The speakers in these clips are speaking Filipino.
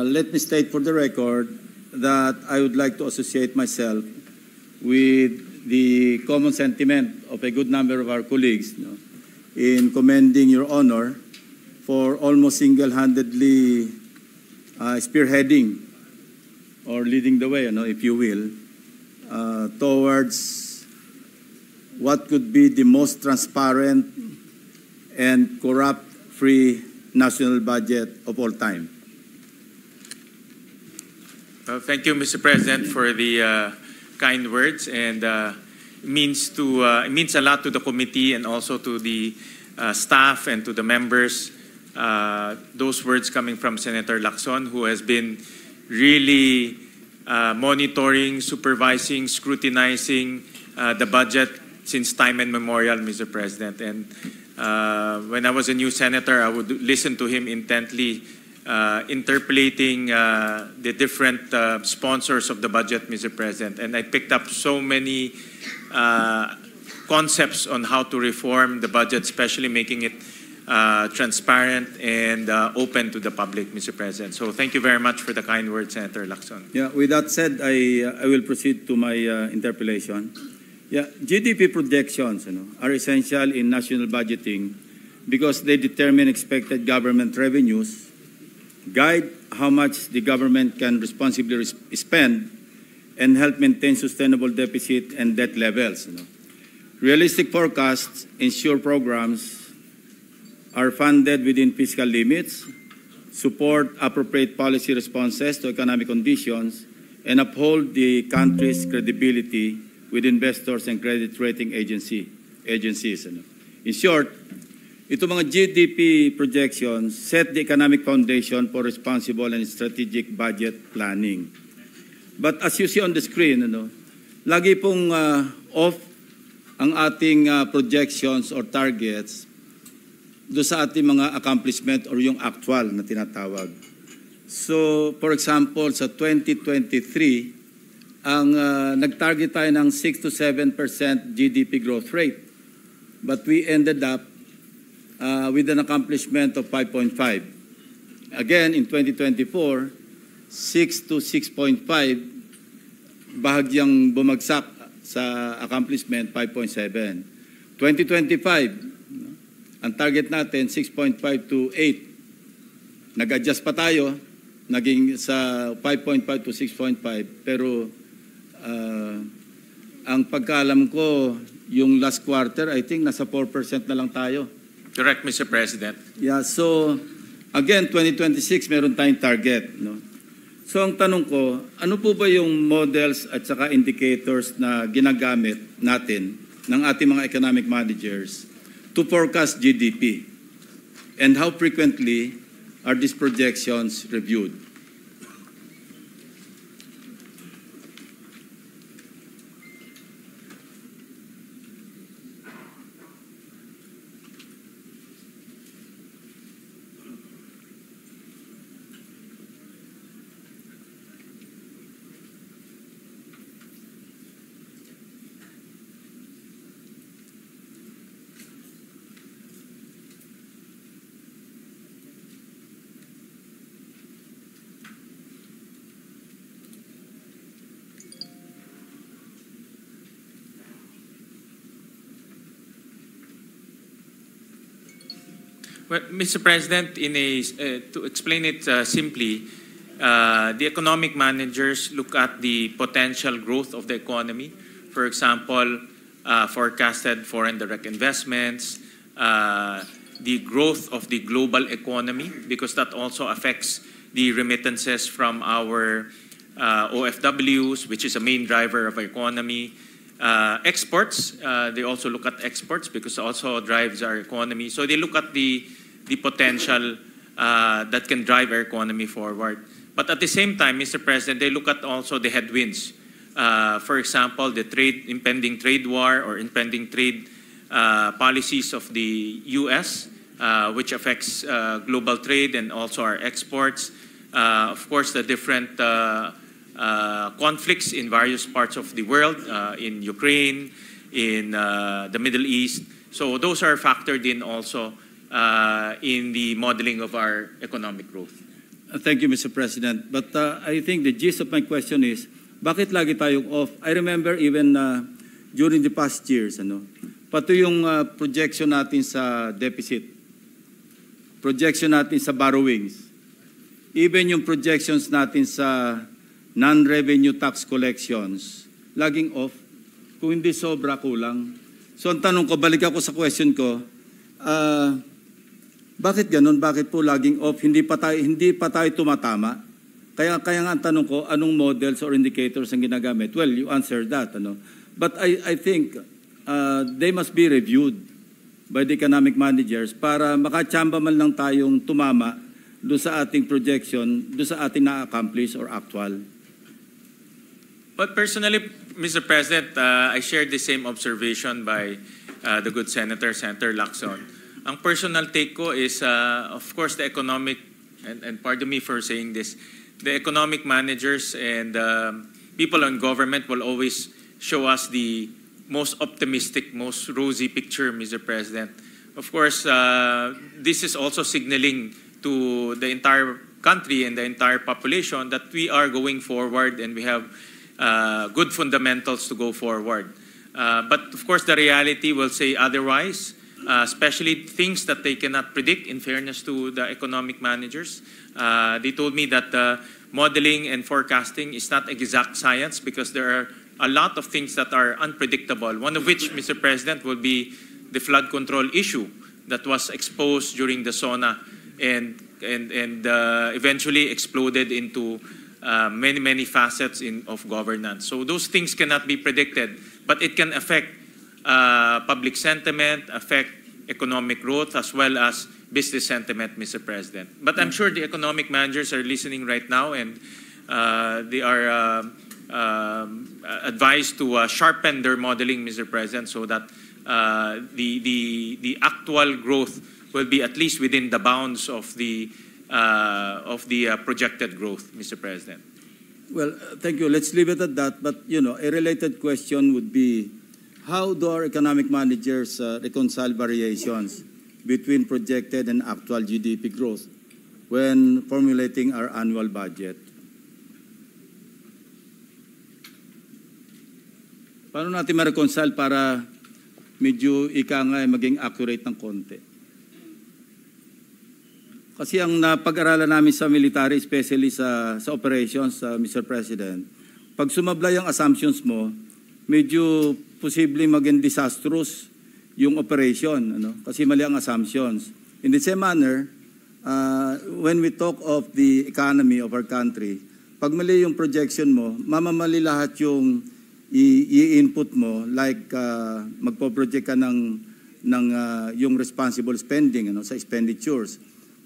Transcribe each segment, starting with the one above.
let me state for the record that I would like to associate myself with the common sentiment of a good number of our colleagues, in commending Your Honor for almost single-handedly spearheading or leading the way, if you will, towards what could be the most transparent and corrupt-free national budget of all time. Thank you, Mr. President, for the kind words, and it means a lot to the committee and also to the staff and to the members. Those words coming from Senator Lacson, who has been really monitoring, supervising, scrutinizing the budget since time immemorial, Mr. President. And when I was a new senator, I would listen to him intently, interpolating the different sponsors of the budget, Mr. President. And I picked up so many concepts on how to reform the budget, especially making it transparent and open to the public, Mr. President. So thank you very much for the kind words, Senator Lacson. Yeah, with that said, I will proceed to my interpellation. Yeah, GDP projections are essential in national budgeting because they determine expected government revenues, guide how much the government can responsibly spend, and help maintain sustainable deficit and debt levels. Realistic forecasts ensure programs are funded within fiscal limits, support appropriate policy responses to economic conditions, and uphold the country's credibility with investors and credit rating agencies. In short, ito mga GDP projections set the economic foundation for responsible and strategic budget planning. But as you see on the screen, lagi pong off ang ating projections or targets do sa ating mga accomplishment or yung actual na tinatawag. So, for example, sa 2023, ang nag-target tayo ng 6 to 7% GDP growth rate. But we ended up with an accomplishment of 5.5. Again, in 2024, 6 to 6.5, bahagyang bumagsak sa accomplishment, 5.7. 2025, ang target natin, 6.5 to 8. Nag-adjust pa tayo, naging sa 5.5 to 6.5, pero ang pagkaalam ko, yung last quarter, I think nasa 4% na lang tayo. Correct, Mr. President. Yeah, so again, 2026, meron tayong target. So ang tanong ko, ano po ba yung models at saka indicators na ginagamit natin ng ating mga economic managers to forecast GDP? And how frequently are these projections reviewed? Well, Mr. President, to explain it simply, the economic managers look at the potential growth of the economy. For example, forecasted foreign direct investments, the growth of the global economy, because that also affects the remittances from our OFWs, which is a main driver of our economy. Exports, they also look at exports because it also drives our economy. So they look at the potential that can drive our economy forward. But at the same time, Mr. President, they look at also the headwinds. For example, the impending trade war or impending trade policies of the U.S., which affects global trade and also our exports. Of course, the different conflicts in various parts of the world, in Ukraine, in the Middle East. So those are factored in also in the modeling of our economic growth. Thank you, Mr. President. But I think the gist of my question is, bakit lagi tayong off? I remember even during the past years, pati yung projection natin sa deficit, projection natin sa borrowings, even yung projections natin sa non-revenue tax collections, laging off. Kung hindi sobra, kulang. So ang tanong ko, balik ako sa question ko, bakit ganun? Bakit po laging off? Hindi pa tayo tumatama? Kaya nga ang tanong ko, anong models or indicators ang ginagamit? Well, you answered that. But I think they must be reviewed by the economic managers para makachamba man lang tayong tumama doon sa ating projection, doon sa ating na-accomplish or actual. But personally, Mr. President, I share the same observation by the good Senator Lacson. Ang personal take ko is, of course, the economic, and pardon me for saying this, the economic managers and people in government will always show us the most optimistic, most rosy picture, Mr. President. Of course, this is also signaling to the entire country and the entire population that we are going forward and we have good fundamentals to go forward. But of course, the reality will say otherwise, especially things that they cannot predict, in fairness to the economic managers. They told me that modeling and forecasting is not exact science because there are a lot of things that are unpredictable, one of which, Mr. President, will be the flood control issue that was exposed during the SONA and eventually exploded into many facets of governance. So those things cannot be predicted, but it can affect public sentiment, affect economic growth, as well as business sentiment, Mr. President. But I'm sure the economic managers are listening right now, and they are advised to sharpen their modeling, Mr. President, so that the actual growth will be at least within the bounds of the projected growth, Mr. President. Well, thank you. Let's leave it at that. But, a related question would be, how do our economic managers reconcile variations between projected and actual GDP growth when formulating our annual budget? Paano natin ma-reconcile para medyo maging accurate ng konti? Kasi ang napag-aralan namin sa military, especially sa operations, Mr. President, pag sumablay ang assumptions mo, medyo posibleng maging disastrous yung operation, kasi mali ang assumptions. In the same manner, when we talk of the economy of our country, pag mali yung projection mo, mamamali lahat yung i-input mo, like magpo-project ka ng yung responsible spending sa expenditures.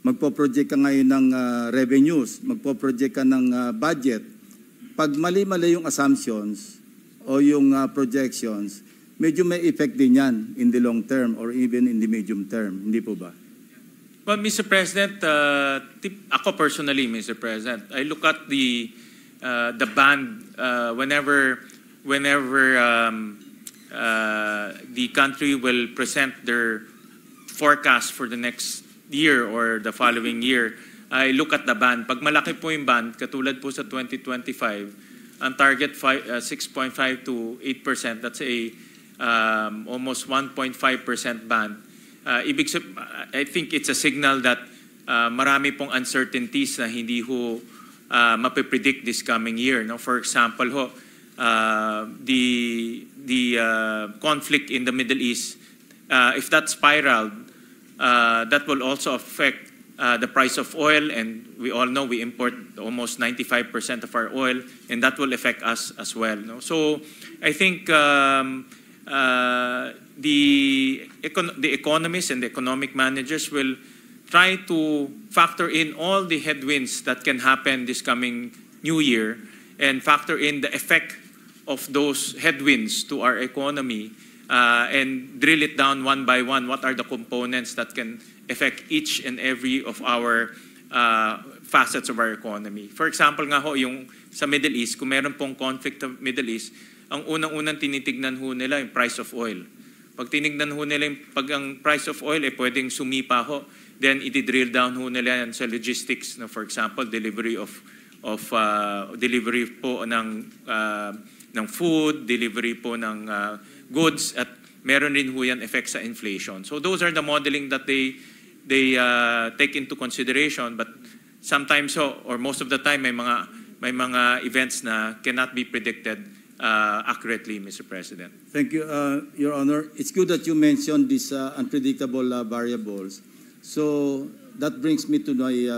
Magpo-project ka ngayon ng revenues, magpo-project ka ng budget. Pag mali-mali yung assumptions o yung projections, medyo may effect din yan in the long term or even in the medium term. Hindi po ba? Well, Mr. President, ako personally, Mr. President, I look at the band whenever the country will present their forecast for the next year or the following year. I look at the band. Pag malaki po yung band, katulad po sa 2025, ang target 6.5 to 8%, that's a almost 1.5% band. I think it's a signal that marami pong uncertainties na hindi ho mapipredict this coming year. No? For example, the conflict in the Middle East, if that spiraled, that will also affect the price of oil, and we all know we import almost 95% of our oil, and that will affect us as well. No? So I think the economists and the economic managers will try to factor in all the headwinds that can happen this coming new year and factor in the effect of those headwinds to our economy and drill it down one by one. What are the components that can affect each and every of our facets of our economy? For example nga ho, yung sa Middle East, kung meron pong conflict of Middle East, ang unang-unang tinitignan ho nila yung price of oil. Pag tinignan ho nila pag ang price of oil pwedeng sumipa ho, then i-drill down ho nila yan sa logistics, no, for example, delivery po ng food, delivery po ng goods, at meron rin ho yan effect sa inflation. So those are the modeling that they take into consideration, but sometimes or most of the time may mga events na cannot be predicted accurately, Mr. President. Thank you, Your Honor. It's good that you mentioned these unpredictable variables. So that brings me to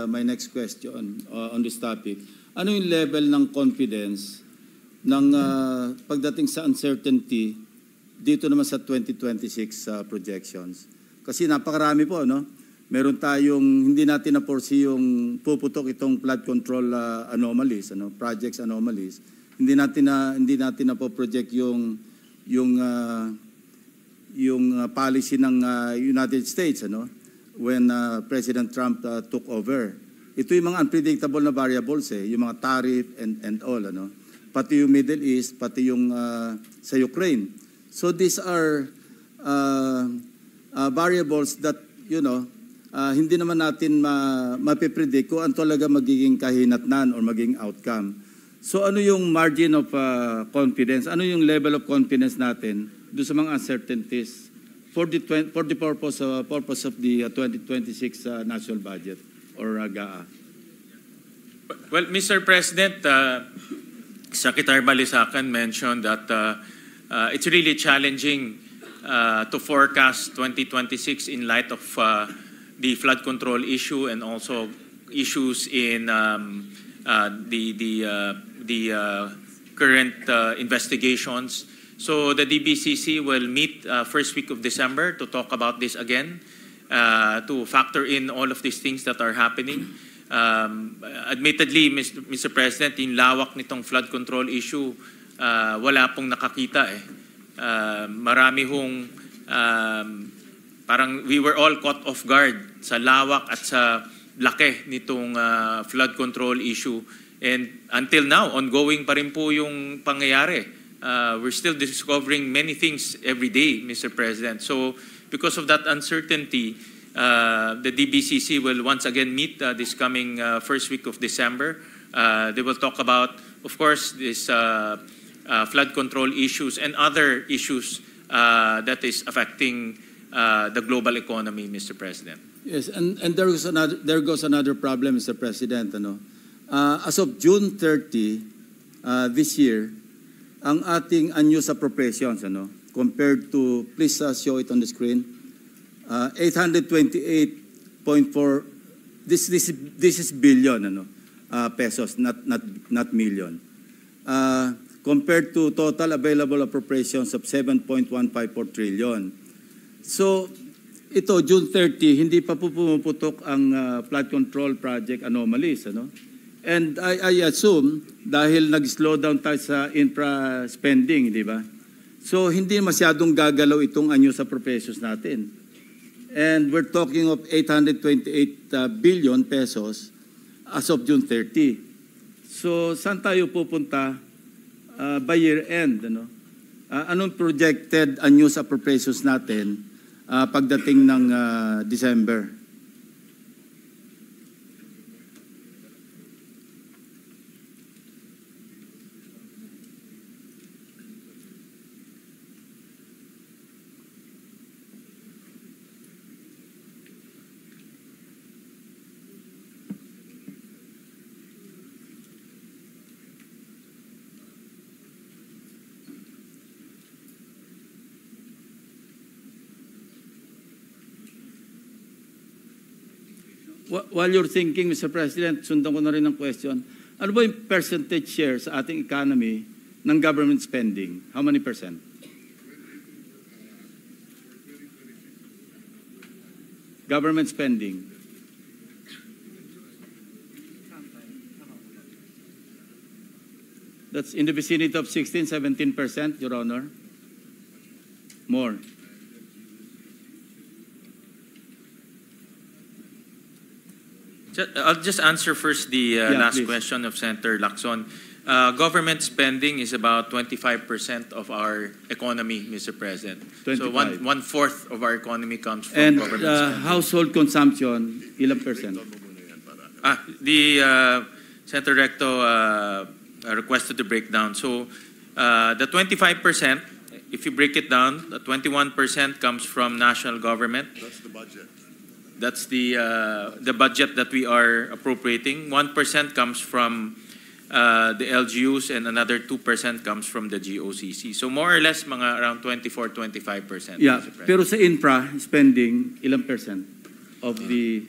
my next question on this topic. Ano yung level ng confidence ng pagdating sa uncertainty dito naman sa 2026 projections? Kasi napakarami po, no? Meron tayong hindi natin na-foresee yung puputok itong flood control anomalies, projects anomalies. Hindi natin na po project yung policy ng United States, when President Trump took over. Ito yung mga unpredictable na variables, yung mga tariff and all, pati yung Middle East, pati yung sa Ukraine. So these are variables that hindi naman natin mapipredict kung ano talaga magiging kahinatnan or magiging outcome. So ano yung margin of confidence? Ano yung level of confidence natin doon sa mga uncertainties for the purpose of the 2026 national budget or GAA? Well, Mr. President, Secretary Balisacan mentioned that it's really challenging to forecast 2026 in light of the flood control issue and also issues in the current investigations. So the DBCC will meet first week of December to talk about this again, to factor in all of these things that are happening. Admittedly, Mr. President, yung lawak nitong flood control issue, wala pong nakakita eh. Marami hong parang we were all caught off guard sa lawak at sa laki nitong flood control issue. And until now, ongoing pa rin po yung pangyayari. We're still discovering many things every day, Mr. President. So because of that uncertainty, the DBCC will once again meet this coming first week of December. They will talk about, of course, this flood control issues and other issues that is affecting the global economy, Mr. President. Yes, and there goes another problem, Mr. President. As of June 30 this year, ang ating unused appropriations, compared to, please show it on the screen, 828.4. This is billion, pesos, not million. Compared to total available appropriations of 7.154 trillion. So ito, June 30, hindi pa po pumuputok ang flood control project anomalies, And I assume dahil nag-slow down tayo sa infra spending, di ba? So hindi masyadong gagalaw itong unused appropriations natin. And we're talking of 828 billion pesos as of June 30. So saan tayo pupunta by year end? Anong projected unused appropriations natin pagdating ng December? While you're thinking, Mr. President, sundan ko na rin ang question. Ano ba yung percentage share sa ating economy ng government spending? How many percent? Government spending. That's in the vicinity of 16-17%, Your Honor. More. I'll just answer first the last please. question of Senator Lacson. Government spending is about 25% of our economy, Mr. President. 25. So one-fourth of our economy comes from And government spending. household consumption, ilang percent? Senator Recto requested the breakdown. So the 25%, if you break it down, the 21% comes from national government. That's the budget. That's the budget that we are appropriating. 1% comes from the LGUs and another 2% comes from the GOCC. So more or less mga around 24-25%. Yeah, pero sa infra spending, ilang percent of the...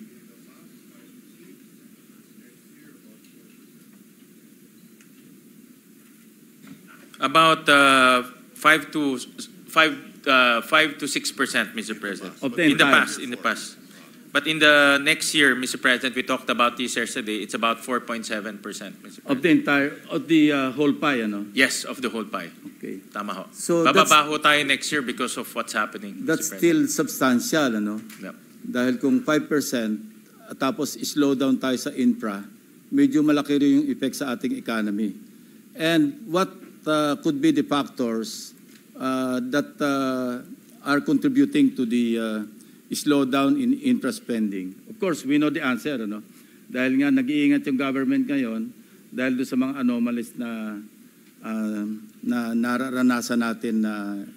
About 5 to 6%, Mr. President. Of the in the entire- past, in the past. But in the next year, Mr. President, we talked about this yesterday. It's about 4.7%, Mr. Of President. the whole pie, ano? Yes, of the whole pie. Okay. Tama ho. So Bababa ho tayo next year because of what's happening, Mr. That's President. still substantial, ano? Yep. Dahil kung 5%, tapos slow down tayo sa infra, medyo malaki rin yung effect sa ating economy. And what could be the factors that are contributing to the slowdown in infra spending? Of course, we know the answer, ano? Dahil nga nag-iingat yung government ngayon dahil doon sa mga anomalies na nararanasan natin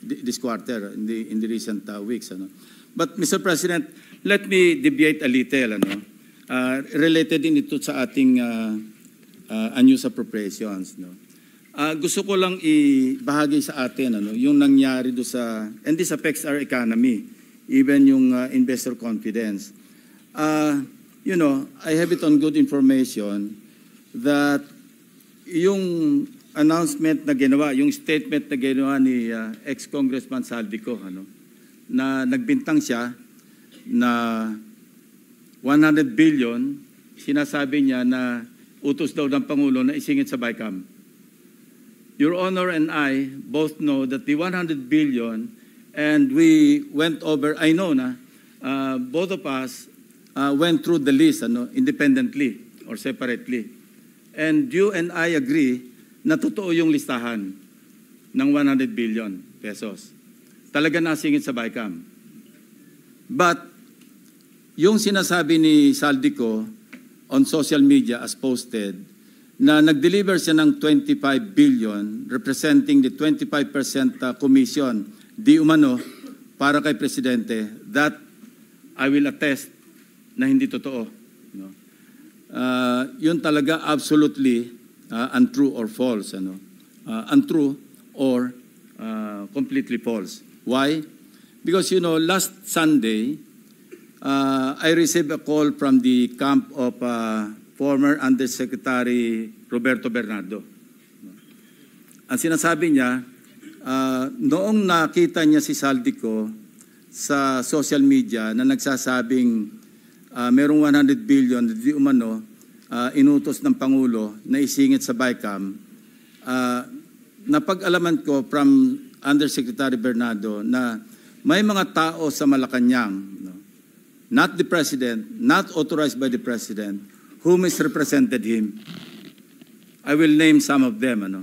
this quarter in the recent weeks, ano? But Mr. President, let me deviate a little, ano? Related din ito sa ating unused appropriations, no? Gusto ko lang ibahagi sa atin, ano, yung nangyari do sa, and this affects our economy, even yung investor confidence. You know, I have it on good information that yung announcement na ginawa, yung statement na ginawa ni ex-Congressman Saldico, ano, na nagbintang siya na 100 billion, sinasabi niya na utos daw ng Pangulo na isingit sa BICAM. Your Honor and I both know that the 100 billion, and we went over, I know na, both of us went through the list, ano, independently or separately. And you and I agree na totoo yung listahan ng 100 billion pesos. Talaga nasingit sa BICAM. But yung sinasabi ni Saldico on social media as posted, na nag-deliver siya ng 25 billion representing the 25% commission di umano para kay Presidente, that I will attest na hindi totoo. No? Yun talaga absolutely untrue or false. Ano? Untrue or completely false. Why? Because, you know, last Sunday, I received a call from the camp of former Undersecretary Roberto Bernardo. Ang sinasabi niya, noong nakita niya si Saldico sa social media na nagsasabing merong 100 billion di umano inutos ng Pangulo na isingit sa BICAM, napag-alaman ko from Undersecretary Bernardo na may mga tao sa Malacanang, no? Not the President, not authorized by the President, who misrepresented him. I will name some of them. Ano?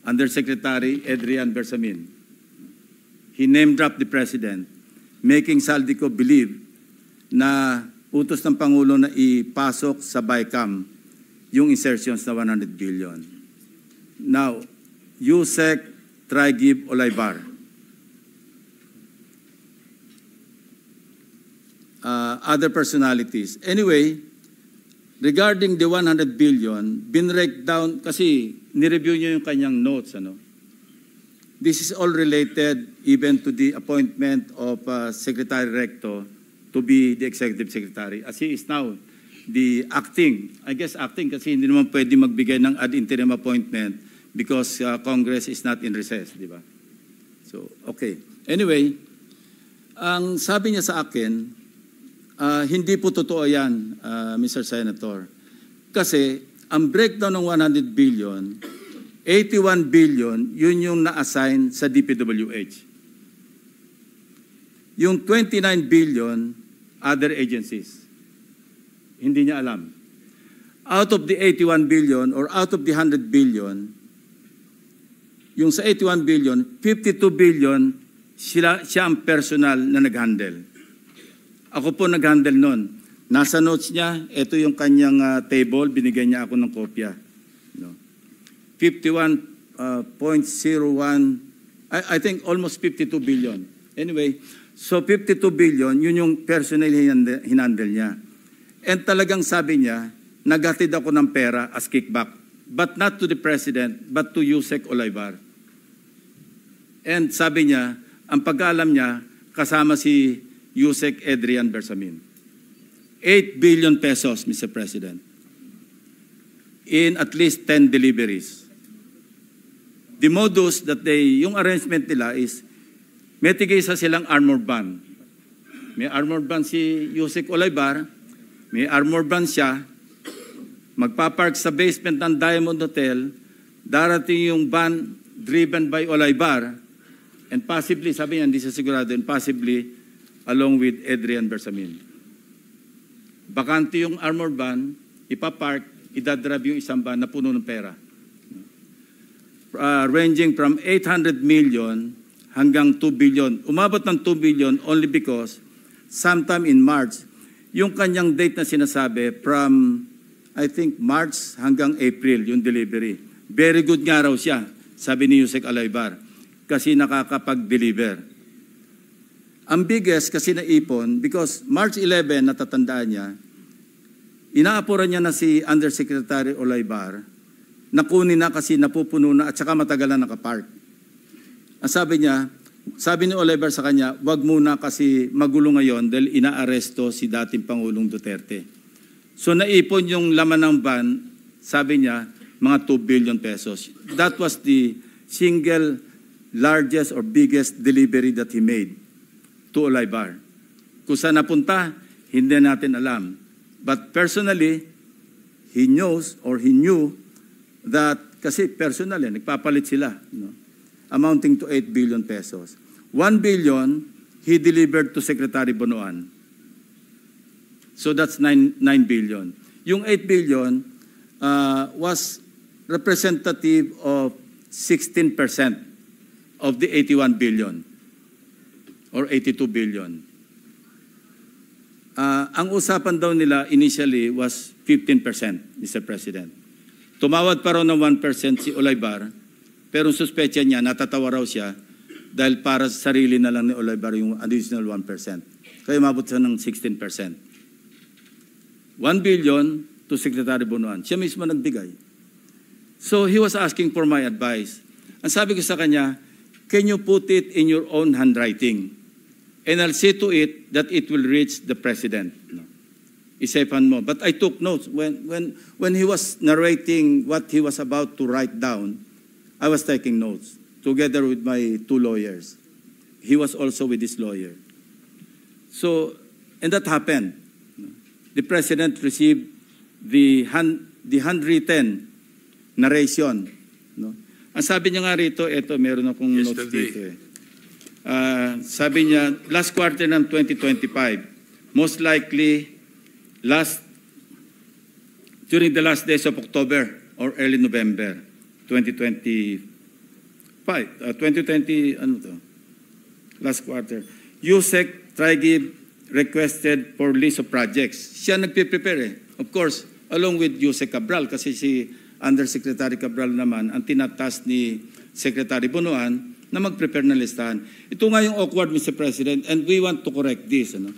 Undersecretary Adrian Bersamin. He name-dropped the President, making Saldico believe na utos ng Pangulo na ipasok sa BICAM yung insertions na 100 billion. Now, Yusek Traigib Olaybar. Other personalities. Anyway, regarding the 100 billion, binrake down, kasi nireview niyo yung kanyang notes. Ano? This is all related even to the appointment of Secretary Recto to be the Executive Secretary. As he is now the acting, I guess acting kasi hindi naman pwede magbigay ng ad interim appointment because Congress is not in recess, di ba? So, okay. Anyway, ang sabi niya sa akin, hindi po totoo yan, Mr. Senator. Kasi ang breakdown ng 100 billion, 81 billion, yun yung na-assign sa DPWH. Yung 29 billion, other agencies. Hindi niya alam. out of the 81 billion or out of the 100 billion, yung sa 81 billion, 52 billion, siya ang personal na nag-handle. Ako po nag-handle nun. Nasa notes niya, ito yung kanyang table, binigay niya ako ng kopya. No. 51.01, I think almost 52 billion. Anyway, so 52 billion, yun yung personal hinandle niya. And talagang sabi niya, naghatid ako ng pera as kickback. But not to the President, but to Yusek Olaybar. And sabi niya, ang pagkaalam niya, kasama si Yusek Adrian Bersamin. 8 billion pesos, Mr. President, in at least 10 deliveries. The modus that yung arrangement nila is, may tigisa silang armored van. May armored van si Yusek Olaybar, may armored van siya, magpapark sa basement ng Diamond Hotel, darating yung van driven by Olaybar, and possibly, sabi niya, hindi siya sigurado, and possibly along with Adrian Bersamin. Bakante yung armored van, ipapark, idadrive yung isang van na puno ng pera. Ranging from 800 million hanggang 2 billion. Umabot ng 2 billion only because sometime in March, yung kanyang date na sinasabi from, I think, March hanggang April, yung delivery. Very good nga raw siya, sabi ni Yusek Olaybar, kasi nakakapag-deliver. Ang biggest kasi naipon, because March 11, natatandaan niya, inaapuran niya na si Undersecretary Olaybar, nakunin na kasi napupuno na at saka matagal na nakapark. Ang sabi niya, sabi ni Olaybar sa kanya, wag muna kasi magulo ngayon dahil inaaresto si dating Pangulong Duterte. So naipon yung laman ng van, sabi niya, mga 2 billion pesos. That was the single largest or biggest delivery that he made to Olaybar. Kung saan napunta, hindi natin alam. But personally, he knows or he knew that, kasi personally, nagpapalit sila, no? Amounting to 8 billion pesos. 1 billion, he delivered to Secretary Bonoan. So that's 9 billion. Yung 8 billion was representative of 16% of the 81 billion or 82 billion. Ang usapan daw nila initially was 15%, Mr. President. Tumawad pa raw ng 1% si Olaybar, pero suspecha niya, natatawa raw siya dahil para sa sarili na lang ni Olaybar yung additional 1%. Kaya umabot siya ng 16%. 1 billion to Secretary Bonoan. Siya mismo nagbigay. So he was asking for my advice. Ang sabi ko sa kanya, can you put it in your own handwriting? And I'll see to it that it will reach the President. No. Isipan mo. But I took notes. When he was narrating what he was about to write down, I was taking notes together with my 2 lawyers. He was also with his lawyer. So, and that happened. The President received the handwritten narration. No? Ang sabi niya nga rito, eto, meron akong notes dito eh. Sabi niya, last quarter ng 2025, most likely during the last days of October or early November 2020, ano to? Last quarter. Yusek Trigib requested for list of projects. Siya nagpe-prepare eh. Of course, along with Yusek Cabral, kasi si Undersecretary Cabral naman ang tinatas ni Secretary Bonoan na mag-prepare ng listahan. Ito nga yung awkward, Mr. President, and we want to correct this. Ano?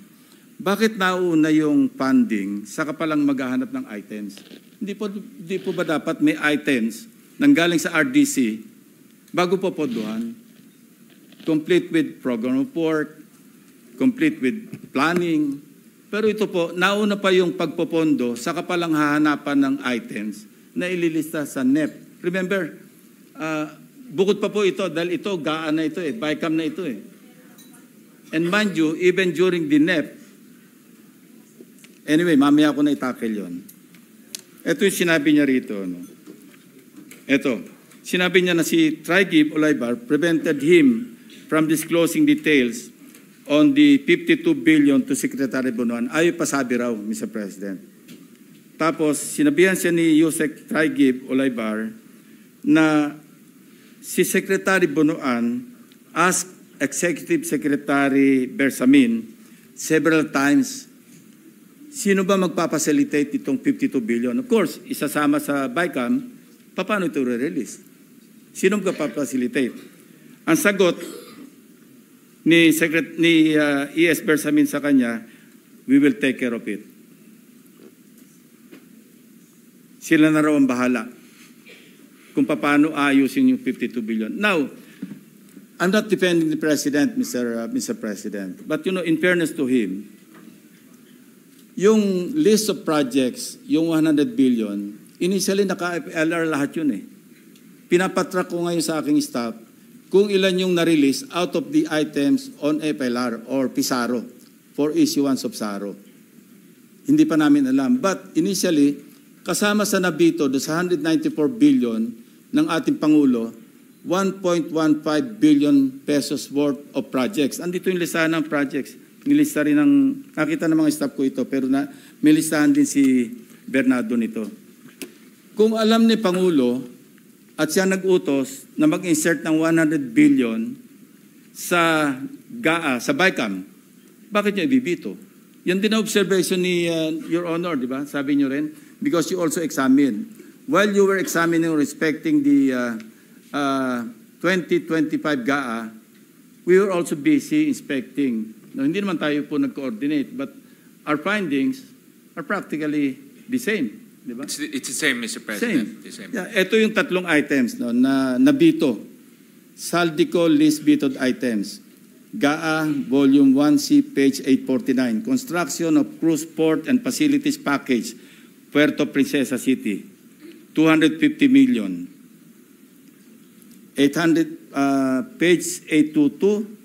Bakit nauna yung funding saka palang maghahanap ng items? Hindi po ba dapat may items nanggaling sa RDC bago po podohan? Complete with program report, complete with planning. Pero ito po, nauna pa yung pagpopondo saka palang hahanapan ng items na ililista sa NEP. Remember, bukod pa po ito, dahil ito, gaan na ito eh, BICAM na ito eh. And mind you, even during the NEP, anyway, mamaya ko na itackle yun. Ito yung sinabi niya rito. No? Ito, sinabi niya na si Trigib Olaybar prevented him from disclosing details on the 52 billion to Secretary Bonoan. Ayaw pasabi raw, Mr. President. Tapos, sinabihan siya ni Yusek Traigib Olaybar na si Secretary Bunuan asked Executive Secretary Bersamin several times, sino ba magpapacilitate itong 52 billion? Of course, isasama sa BICAM, paano ito re-release? Sino magpapacilitate? Ang sagot ni ES Bersamin sa kanya, we will take care of it. Sila na raw ang bahala kung paano ayusin yung 52 billion. Now, I'm not defending the President, Mr. President, but in fairness to him, yung list of projects, yung 100 billion, initially naka-FLR lahat yun eh. Pinapatrack ko ngayon sa aking staff kung ilan yung na-release out of the items on FLR or PISARO for issuance of SARO. Hindi pa namin alam. But initially, kasama sa nabito do sa 194 billion ng ating Pangulo, 1.15 billion pesos worth of projects. Andito yung listahan ng projects. Nilista rin nakita ng mga staff ko ito, pero may listahan din si Bernardo nito. Kung alam ni Pangulo at siya nag-utos na mag-insert ng 100 billion sa GAA, sa BICAM, bakit niya ibibito? Yan din ang observation ni Your Honor, di ba? Sabi niyo rin, because you also examined. While you were examining respecting the 2025 GAA, we were also busy inspecting. No, hindi naman tayo po nag-coordinate, but our findings are practically the same. Diba? It's the same, Mr. President. Same. Yeah, ito yung tatlong items na nabito. Saldico list vetoed items. GAA Volume 1C, page 849. Construction of Cruise Port and Facilities Package, Puerto Princesa City. 250 million. 800, page 822.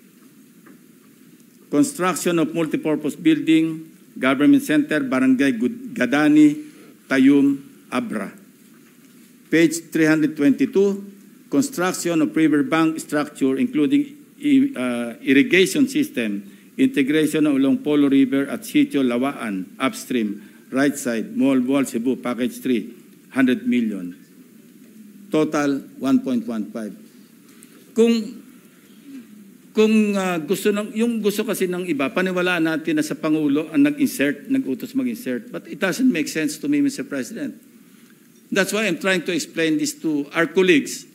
Construction of Multipurpose Building, Government Center, Barangay Gadani, Tayum, Abra. Page 322, construction of riverbank structure including irrigation system, integration along Polo River at Sitio Lawaan, upstream, right side, Mall Wall, Cebu, package 3, 100 million. Total, 1.15. Kung gusto kasi ng iba, paniwalaan natin na sa Pangulo ang nag-utos mag-insert. But it doesn't make sense to me, Mr. President. That's why I'm trying to explain this to our colleagues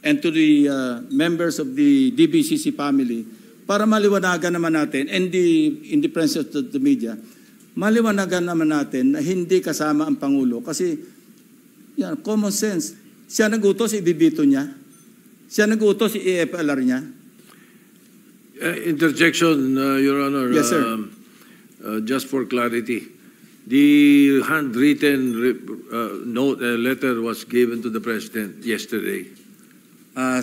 and to the members of the DBCC family para maliwanagan naman natin, and in the presence of the media, maliwanagan naman natin na hindi kasama ang Pangulo. Kasi, yan, common sense. Siya nag-utos, ibibito niya. Siya nag-utos, i-EFLR niya. Interjection, Your Honor. Yes, sir. Just for clarity, the handwritten letter was given to the President yesterday. I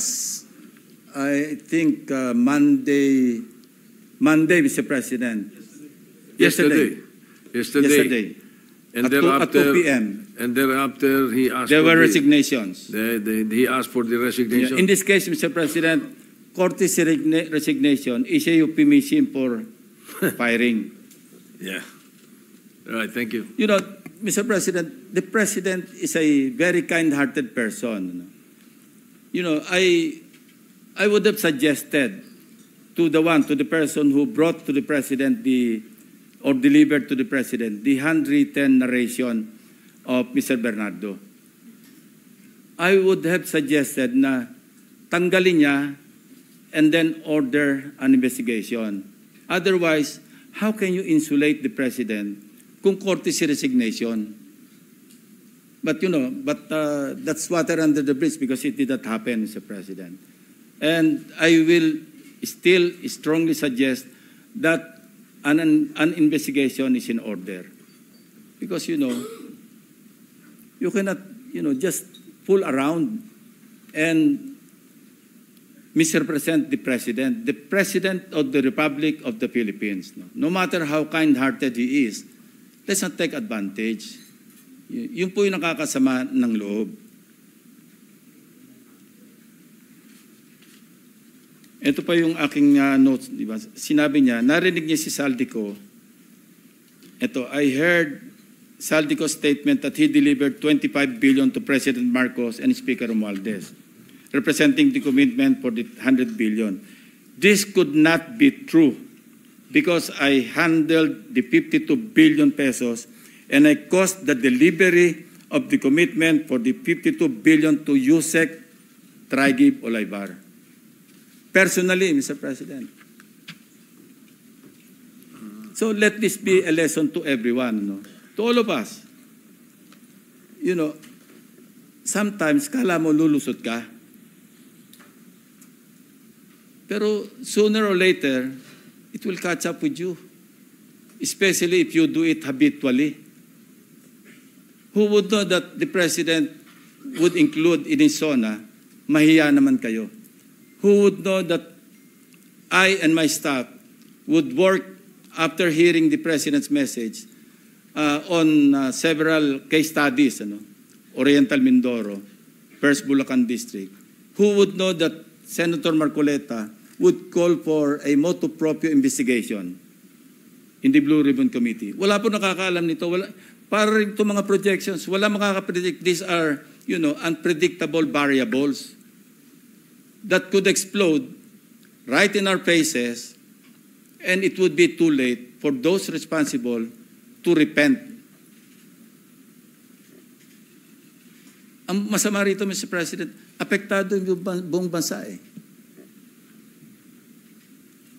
think Monday, Mr. President. Yesterday. And at 2 p.m. And thereafter, he asked there were resignations. He asked for the resignation. In this case, Mr. President, courtesy resignation is a euphemism for firing. Yeah. All right, thank you. Mr. President, the President is a very kind-hearted person. I would have suggested to the person who brought to the President or delivered to the President the handwritten narration of Mr. Bernardo. I would have suggested na tanggalin niya and then order an investigation. Otherwise, how can you insulate the President kung courtesy resignation? But that's water under the bridge because it did not happen, Mr. President. And I will still strongly suggest that an investigation is in order. Because, you cannot, just fool around and misrepresent the President of the Republic of the Philippines. No matter how kind-hearted he is, let's not take advantage. Yun po yung nakakasama ng loob. Ito pa yung aking notes, di ba? Sinabi niya, narinig niya si Saldico. Ito, I heard Saldico's statement that he delivered 25 billion to President Marcos and Speaker Romualdez, representing the commitment for the 100 billion. This could not be true because I handled the 52 billion pesos and I caused the delivery of the commitment for the 52 billion to Yusek Traigib Olaybar. Personally, Mr. President. So let this be a lesson to everyone, no? To all of us. You know, sometimes kala mo lulusot ka, pero sooner or later, it will catch up with you. Especially if you do it habitually. Who would know that the President would include in his SONA, mahiya naman kayo? Who would know that I and my staff would work after hearing the President's message on several case studies, Oriental Mindoro, First Bulacan District. Who would know that Senator Marcoleta would call for a motu proprio investigation in the Blue Ribbon Committee? Wala po nakakaalam nito. Wala, para rin itong mga projections, wala makakapredict. These are, unpredictable variables that could explode right in our faces, and it would be too late for those responsible to repent. Ang masama rito, Mr. President, apektado yung buong bansa eh.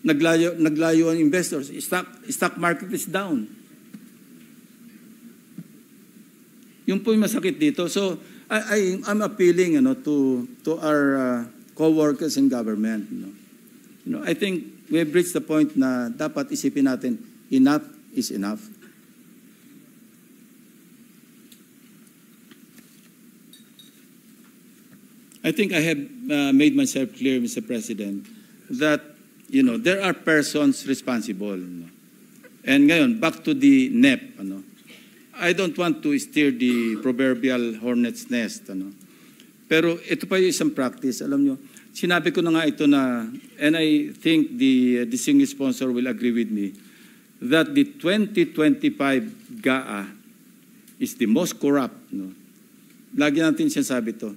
Naglayo ang investors. Stock market is down. Yung po yung masakit dito. So, I'm appealing to our co-workers in government. I think we've reached the point na dapat isipin natin, enough is enough. I think I have made myself clear, Mr. President, that there are persons responsible. And ngayon, back to the NEP. I don't want to steer the proverbial hornet's nest. Pero ito pa yung isang practice. Alam nyo, sinabi ko na nga ito na, and I think the distinguished sponsor will agree with me, that the 2025 GAA is the most corrupt. Lagi natin sinasabi ito.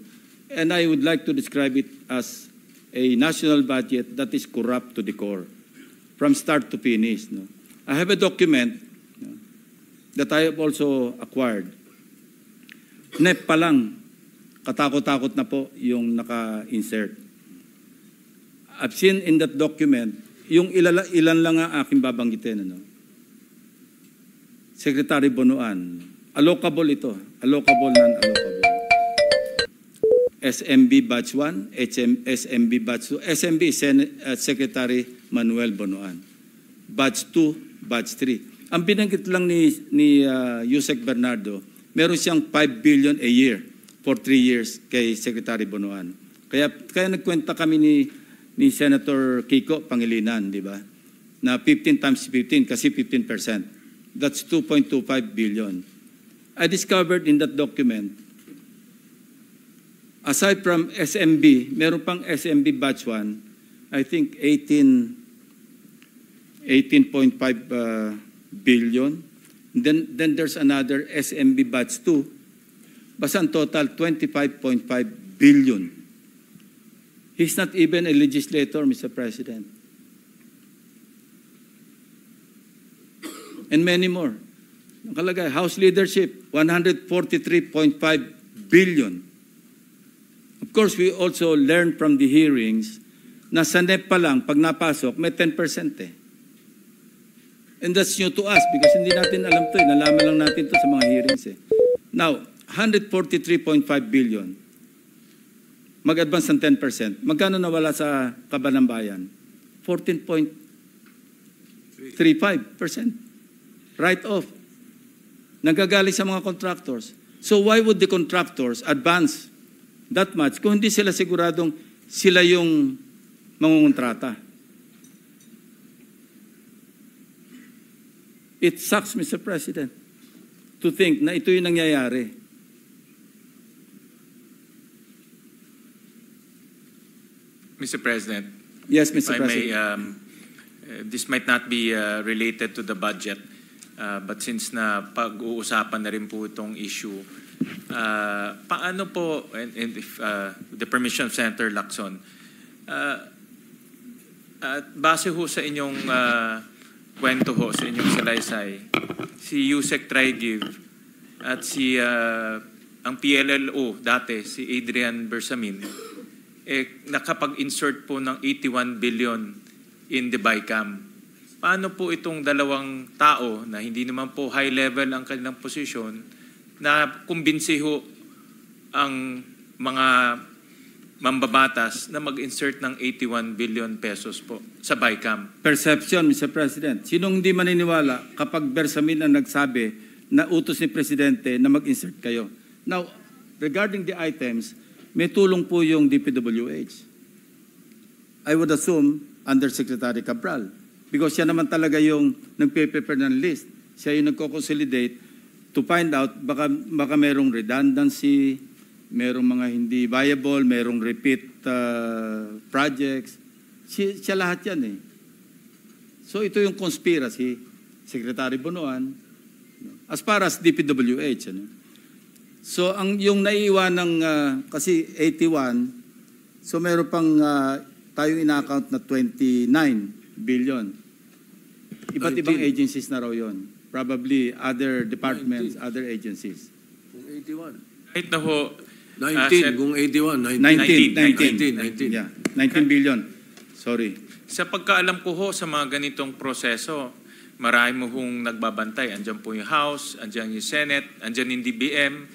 And I would like to describe it as a national budget that is corrupt to the core, from start to finish. I have a document that I have also acquired. NEP pa lang, katakot-takot na po yung naka-insert. I've seen in that document, yung ilan lang ang aking babanggitin. Secretary Bonoan, allocable ito, allocable non-allocable. SMB Batch 1, SMB Batch 2. SMB is Secretary Manuel Bonoan. Batch 2, Batch 3. Ang binanggit lang ni Yusek Bernardo, meron siyang 5 billion a year for 3 years kay Secretary Bonoan. Kaya nagkwenta kami ni Senator Kiko Pangilinan, di ba? Na 15 times 15 kasi 15%. That's 2.25 billion. I discovered in that document, aside from SMB, meron pang SMB Batch 1, I think 18.5 billion. Then there's another SMB Batch 2. Basta ang total, 25.5 billion. He's not even a legislator, Mr. President. And many more. Nakalagay, House leadership, 143.5 billion. Of course, we also learned from the hearings na sa NEP pa lang, pag napasok, may 10% eh. And that's new to us because hindi natin alam ito eh. Nalaman lang natin ito sa mga hearings eh. Now, 143.5 billion. Mag-advance ng 10%. Magkano nawala sa Kaban ng Bayan? 14.35%. Write-off. Nagagaling sa mga contractors. So why would the contractors advance that much kung hindi sila siguradong sila yung mangungontrata? It sucks, Mr. President, to think na ito yung nangyayari. Mr. President. Yes, Mr. If I President. may, this might not be related to the budget, But since na pag-uusapan na rin po itong issue, paano po, and if the permission of Senator Lacson, base ho sa inyong kwento ho, sa inyong salaysay, si Yusek Trigiv at si ang PLLO dati, si Adrian Bersamin, nakapag-insert po ng 81 billion in the BICAM. Paano po itong dalawang tao na hindi naman po high level ang kanilang posisyon na kumbinsi ho ang mga mambabatas na mag-insert ng 81 billion pesos po sa BICAM? Perception, Mr. President. Sinong hindi maniniwala kapag Bersamin ang nagsabi na utos ni Presidente na mag-insert kayo? Now, regarding the items, may tulong po yung DPWH. I would assume under Secretary Cabral. Because siya naman talaga yung nagpe-prepare ng list. Siya yung nagko-consolidate to find out baka merong redundancy, merong mga hindi viable, merong repeat projects. Siya lahat yan eh. So ito yung conspiracy, Secretary Bonoan, as far as DPWH. Ano? So yung naiiwan ng, kasi 81, so meron pang tayong ina-account na 29 billion. Iba't ibang agencies na raw yun. Probably other departments, 19. other agencies. Kung 81. Kahit na ho, 19, kung 81, 19. Yeah, 19 billion. Sorry. sa pagkaalam ko ho sa mga ganitong proseso, marami mo hong nagbabantay. Andyan po yung House, andyan yung Senate, andyan yung DBM.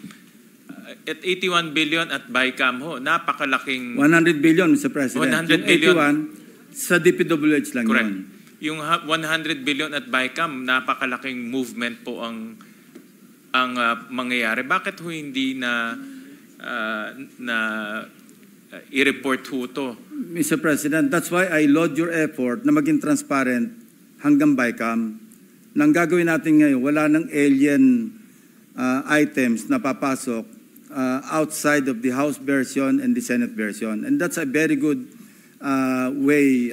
At 81 billion at BICAM ho, napakalaking... 100 billion, Mr. President. 100 billion. 81, sa DPWH lang correct. yun. Yung 100 billion at BICAM, napakalaking movement po ang mangyayari. Bakit ho hindi na i-report ho to? Mr. President, that's why I laud your effort na maging transparent hanggang BICAM. Nang gagawin natin ngayon, wala nang alien items na papasok outside of the House version and the Senate version. And that's a very good way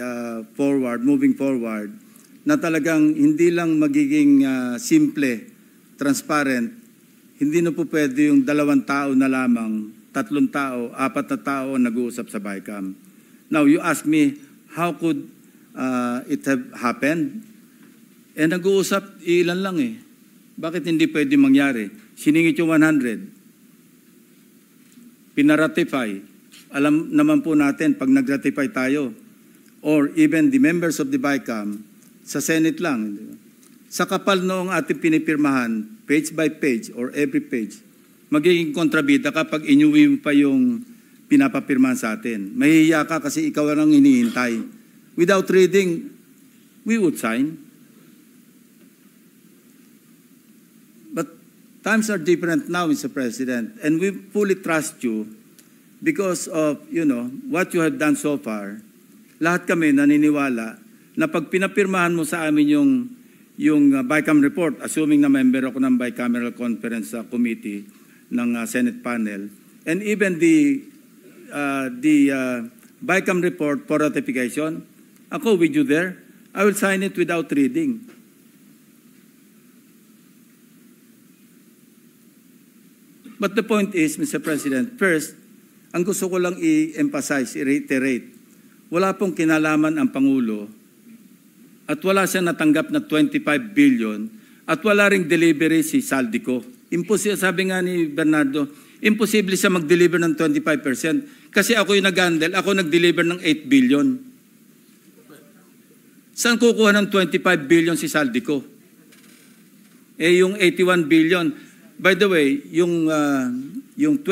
forward, moving forward, na talagang hindi lang magiging simple, transparent, hindi na po pwede yung 2 tao na lamang, 3 tao, 4 na tao nag-uusap sa BICAM. Now, you ask me, how could it have happened? Eh, nag-uusap, ilan lang eh. Bakit hindi pwede mangyari? Siningit yung 100. Pinaratify. Alam naman po natin, pag nag-ratify tayo, or even the members of the BICAM, sa Senate lang. Sa kapal noong ating pinipirmahan, page by page or every page, magiging kontrabida kapag inuwi mo pa yung pinapapirmahan sa atin. Mahihiya ka kasi ikaw ang hinihintay. Without reading, we would sign. But times are different now, Mr. President, and we fully trust you because of, you know, what you have done so far. Lahat kami naniniwala na pag pinapirmahan mo sa amin yung BICAM report, assuming na member ako ng Bicameral Conference Committee ng Senate panel, and even the BICAM report for ratification, ako with you there, I will sign it without reading. But the point is, Mr. President, first, ang gusto ko lang i-emphasize, i-reiterate, wala pong kinalaman ang Pangulo at wala siyang natanggap na 25 billion at wala ring delivery si Saldico. Imposible, sabi nga ni Bernardo, imposible siya mag-deliver ng 25% kasi ako yung nag-handle, ako nag-deliver ng 8 billion. Saan kukuha ng 25 billion si Saldico? Eh yung 81 billion, by the way, yung 29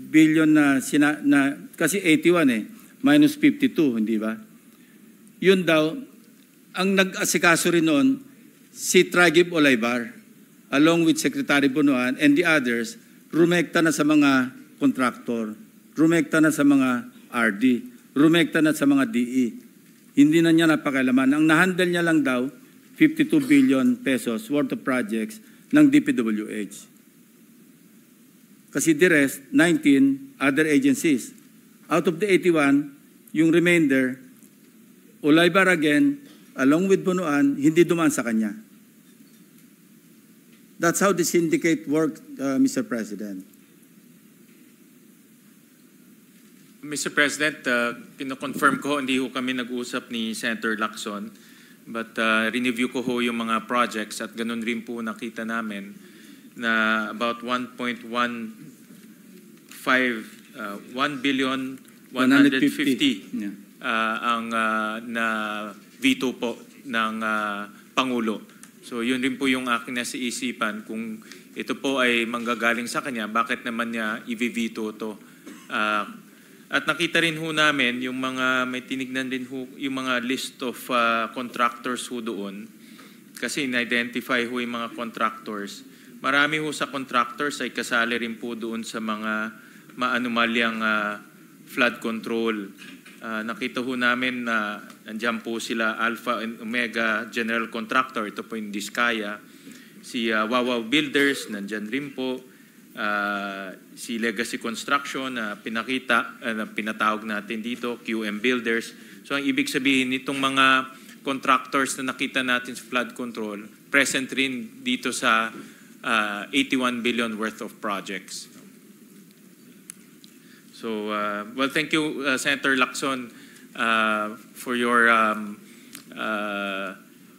billion na kasi 81 eh, minus 52, hindi ba? Yun daw, ang nag-asikaso rin noon, si Tragib Olaybar, along with Secretary Bonoan and the others, rumekta na sa mga kontraktor, rumekta na sa mga RD, rumekta na sa mga DE. Hindi na niya napakailaman. Ang nahandle niya lang daw, 52 billion pesos worth of projects ng DPWH. Kasi the rest, 19 other agencies. Out of the 81, yung remainder, Ulay Baragen, along with Bunuan, hindi dumaan sa kanya. That's how the syndicate worked, Mr. President. Mr. President, kino-confirm ko, hindi ho kami nag-usap ni Senator Lacson. But review ko ho yung mga projects at ganun rin po nakita namin na about 1.1 billion 150 Yeah. ang na veto po ng Pangulo. So yun rin po yung aking nasa isipan, kung ito po ay manggagaling sa kanya, bakit naman niya i-veto to? At nakita rin ho namin yung mga, may tinignan din ho yung mga list of contractors ho doon. Kasi in-identify ho yung mga contractors. Marami ho sa contractors ay kasali rin po doon sa mga maanumalyang flood control. Nakita ho namin na nandiyan po sila Alpha and Omega General Contractor, ito po yung Diskaya. Si Wawaw Builders, nandiyan rin po. Si Legacy Construction na pinatawag natin dito, QM Builders. So ang ibig sabihin nitong mga contractors na nakita natin sa flood control, present rin dito sa 81 billion worth of projects. So, well, thank you, Senator Lacson, for your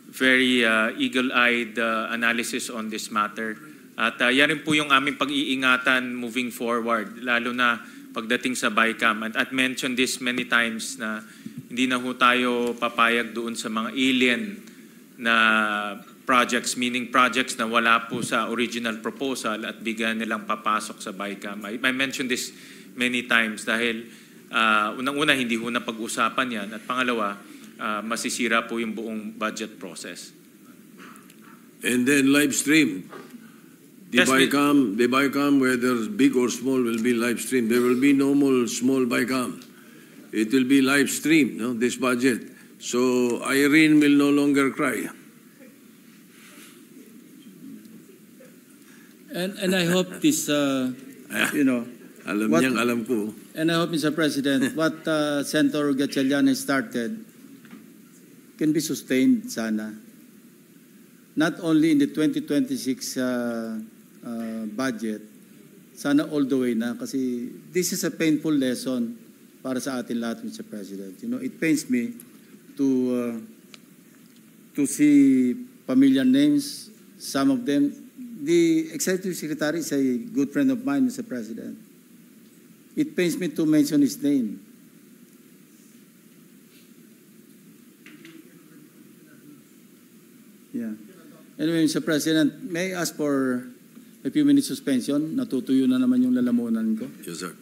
very eagle-eyed analysis on this matter. At yan rin po yung aming pag-iingatan moving forward, lalo na pagdating sa BICAM. At mentioned this many times na hindi na ho tayo papayag doon sa mga alien na projects, meaning projects na wala po sa original proposal at bigyan nilang papasok sa BICAM. I mentioned this many times dahil unang-una hindi ho na pag-usapan yan at pangalawa, masisira po yung buong budget process. And then live stream. The BICAM, whether big or small, will be live stream. There will be no more small BICAM. It will be live stream, no, this budget. So Irene will no longer cry. And I hope this, you know, Alam ko. And I hope, Mr. President, what Senator Gatchalian has started can be sustained sana. Not only in the 2026 budget, sana all the way na. Kasi this is a painful lesson para sa atin lahat, Mr. President. You know, it pains me to see familiar names, some of them. The Executive Secretary is a good friend of mine, Mr. President. It pains me to mention his name. Yeah. Anyway, Mr. President, may I ask for a few minutes suspension? Natutuyo na naman yung lalamunan ko. Yes, sir.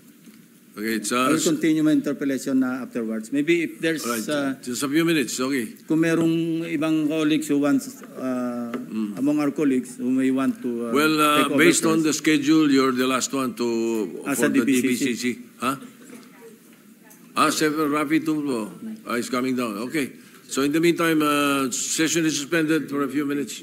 Okay, it's I will continue my interpellation na afterwards. Maybe if there's... just a few minutes, okay. Kung merong ibang colleagues who wants, among our colleagues who may want to well, take over based on first. the schedule, you're the last one to for the DBCC. Huh? Seven Rafi Tumbo is coming down. Okay. So in the meantime, session is suspended for a few minutes.